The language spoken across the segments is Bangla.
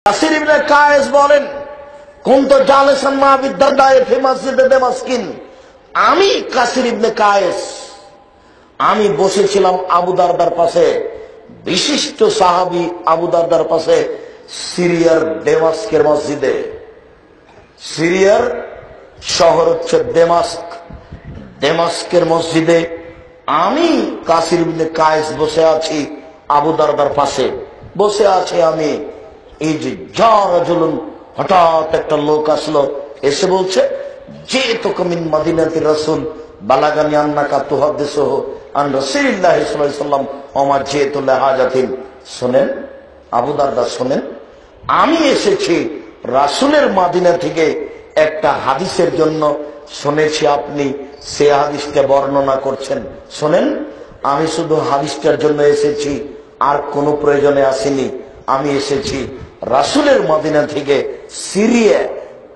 কাসির ইবনে কায়েস বলেন, কুনতু জালিসান মা আবি দারদাই ফি মসজিদে দামাস্কিন। আমি কাসির ইবনে কায়েস, আমি বসেছিলাম আবু দারদার পাশে, বিশিষ্ট সাহাবী আবু দারদার পাশে, সিরিয়ার দেমাস্কের মসজিদে। সিরিয়ার শহর হচ্ছে দেমাস্ক। দেমাস্কের মসজিদে আমি কাসির ইবনে কায়েস বসে আছি, আবু দারদার পাশে বসে আছি আমি। এই যে জারাজুলুন, হঠাৎ একটা লোক আসলো, এসে বলছে, জিতুকা মিন মাদিনাতির রাসূল বালাগানি আন্নাকা তুহাদ্দিসুহু আন রাসূলিল্লাহি সাল্লাল্লাহু আলাইহি ওয়াসাল্লাম ওয়া মা জিতু লিহাজাতিন। শুনেন আবু দারদা, শুনেন, আমি এসেছি রাসূলের মাদিনা থেকে একটা হাদিসের জন্য। শুনেছি আপনি সে হাদিসটা বর্ণনা করছেন। শুনেন, আমি শুধু হাদিসটার জন্য এসেছি, আর কোনো প্রয়োজনে আসিনি। আমি এসেছি রাসূলের মদিনা থেকে সিরিয়া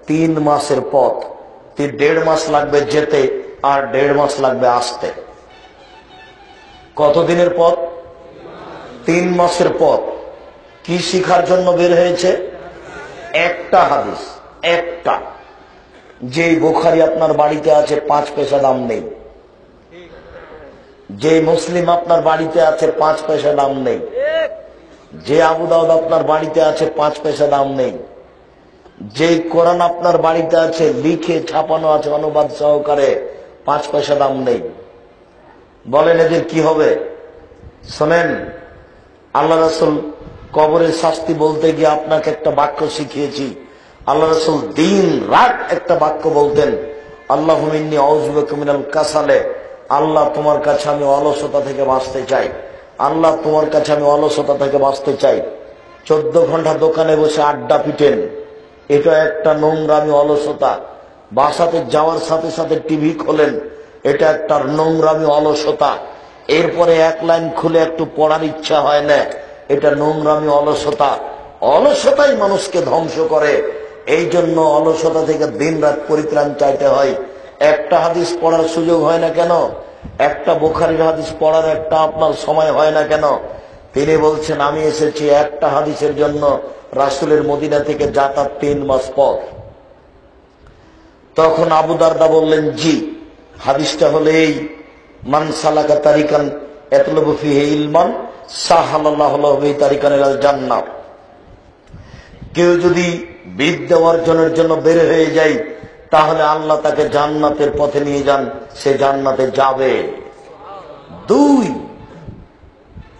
3 মাসের পথ। 1.5 মাস লাগবে যেতে, আর 1.5 মাস লাগবে আসতে। কতদিনের পথ? 3 মাসের পথ। কি শিখার জন্য বের হয়েছে? একটা হাদিস, একটা। যে বুখারী আপনার বাড়িতে আছে 5 পয়সা দাম নেই, যে মুসলিম আপনার বাড়িতে আছে 5 পয়সা দাম নেই, যে আবু দাউদ আপনার বাড়িতে আছে 5 পয়সা দাম নেই, যে কোরআন আপনার বাড়িতে আছে লিখে ছাপানো আছে অনুবাদ সহকারে 5 পয়সা দাম নেই। বলেন এদের কি হবে? শোনেন, আল্লাহ রাসূল কবরের শাস্তি বলতে গিয়ে আপনাকে একটা বাক্য শিখিয়েছি। আল্লাহ রাসূল দিন রাত একটা বাক্য বলতেন, আল্লাহুম্মা ইন্নী আউযু বিকা মিনাল কাসালে। আল্লাহ, তোমার কাছে আমি অলসতা থেকে বাঁচতে চাই। আল্লাহ, তোমার কাছে আমি অলসতা থেকে বাঁচতে চাই। 14 ঘন্টা দোকানে বসে আড্ডা পিটেন, এটা একটা নোংরামি অলসতা। বাসাতে যাওয়ার সাথে সাথে টিভি খোলেন, এটা একটা নোংরামি অলসতা। এরপরে 1 লাইন খুলে একটু পড়ার ইচ্ছা হয় না, এটা নোংরামি অলসতা। অলসতাই মানুষকে ধ্বংস করে। এই জন্য অলসতা থেকে দিন রাত পরিত্রাণ চাইতে হয়। একটা হাদিস পড়ার সুযোগ হয় না কেন? একটা বুখারীর হাদিস পড়ার একটা আপনার সময় হয় না কেন? তিনি বলছেন, আমি এসেছি একটা হাদিসের জন্য, রাসূলের মদিনা থেকে যাতায়াত 3 মাস পর। তখন আবু দারদা বললেন, জি, হাদিসটা হলো এই, মান সালাকা তারিকান ইয়াতলুবু ফিহি ইলমান সাহালাল্লাহু লাহু বিহি তারিকান ইলাল জান্নাহ। কেউ যদি বিদ্যা অর্জনের জন্য বের হয়ে যায়, তাহলে আল্লাহ তাকে জান্নাতের পথে নিয়ে যান, সে জান্নাতে যাবে। 2,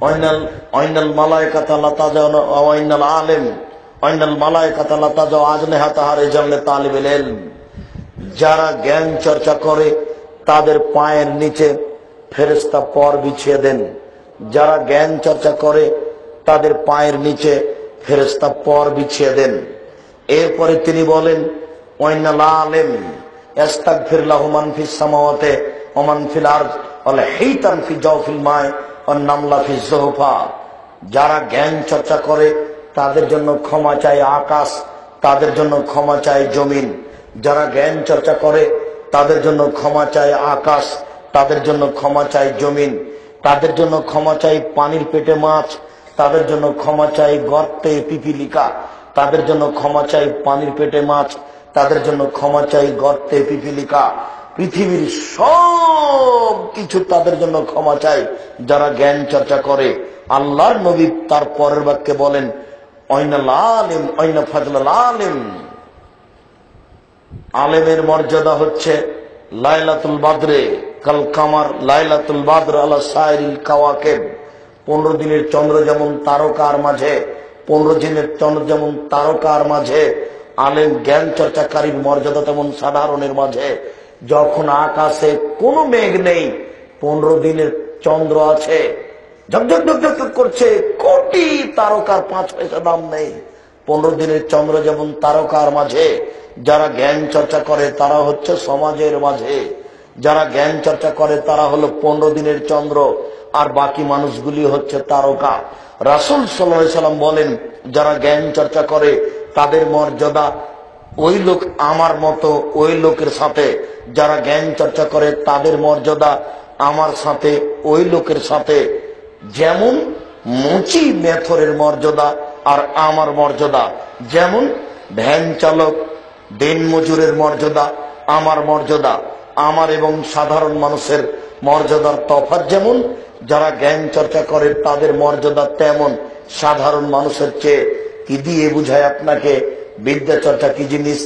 ওয়াইনাল মালায়েকাতা লা তাজাউনা ওয়াইনাল আলিম ওয়াইনাল মালায়েকাতা লা তাজাউ আজনিহাতাহা রিজালে তালিবুল ইলম। যারা জ্ঞান চর্চা করে তাদের পায়ের নিচে ফেরেশতা পর বিছিয়ে দেন। যারা জ্ঞান চর্চা করে তাদের পায়ের নিচে ফেরেশতা পর বিছিয়ে দেন। এরপরে তিনি বলেন, ওয়াইনাল আলিম ইস্তাগফির লাহু মান ফিস সামাওয়াতি ওয়া মান ফিল আরদ ওয়া হাইতান ফি জাওফিল মা'i ওয়ান নামলা ফি যুহফা। যারা জ্ঞান চর্চা করে তাদের জন্য ক্ষমা চায় আকাশ, তাদের জন্য ক্ষমা চায় জমিন। যারা জ্ঞান চর্চা করে তাদের জন্য ক্ষমা চায় আকাশ, তাদের জন্য ক্ষমা চায় জমিন। তাদের জন্য ক্ষমা চাই পানির পেটে মাছ, তাদের জন্য ক্ষমা চাই গর্তে পিপিলিকা। তাদের জন্য ক্ষমা চাই পানির পেটে মাছ, তাদের জন্য ক্ষমা চাই গর্তে পিপিলিকা। পৃথিবীর সব কিছু তাদের জন্য ক্ষমা চাই যারা জ্ঞান চর্চা করে। আল্লাহর নবী তার পরের বাক্যে বলেন, ওয়াইনাল আলিম ওয়াইনা ফাজলাল আলিম। আলেমের মর্যাদা হচ্ছে লাইলাতুল বাদরে কাল কামার, লাইলাতুল বাদর আলা সাইরিল কাওয়াকিব। 15 দিনের চন্দ্র যেমন তারকার মাঝে, 15 দিনের চন্দ্র যেমন তারকার মাঝে, আলেম জ্ঞান চর্চাকারীর মর্যাদা তেমন সাধারণের মাঝে। যখন আকাশে কোনো মেঘ নেই, 15 দিনের চন্দ্র আছে, ঝকঝক ঝকঝক করছে, কোটি তারকার 5 পয়সা দাম নেই। 15 দিনের চন্দ্র যেমন তারকার মাঝে, যারা জ্ঞান চর্চা করে তারা হচ্ছে সমাজের মাঝে। যারা জ্ঞান চর্চা করে তারা হলো 15 দিনের চন্দ্র, আর বাকি মানুষগুলি হচ্ছে তারকা। রাসূল সাল্লাল্লাহু আলাইহি সাল্লাম বলেন, যারা জ্ঞান চর্চা করে তাদের মর্যাদা ওই লোক আমার মতো, ওই লোকের সাথে। যারা জ্ঞান চর্চা করে তাদের মর্যাদা আমার সাথে, ওই লোকের সাথে। যেমন মুচি মেথরের মর্যাদা আর আমার মর্যাদা। যেমন ভ্যান চালক, দিন মজুরের মর্যাদা, আমার মর্যাদা, আমার এবং সাধারণ মানুষের মর্যাদার তফাৎ যেমন, যারা জ্ঞান চর্চা করে তাদের মর্যাদা তেমন সাধারণ মানুষের চেয়ে। কি দিয়ে বুঝায় আপনাকে বিদ্যা চর্চা কি জিনিস?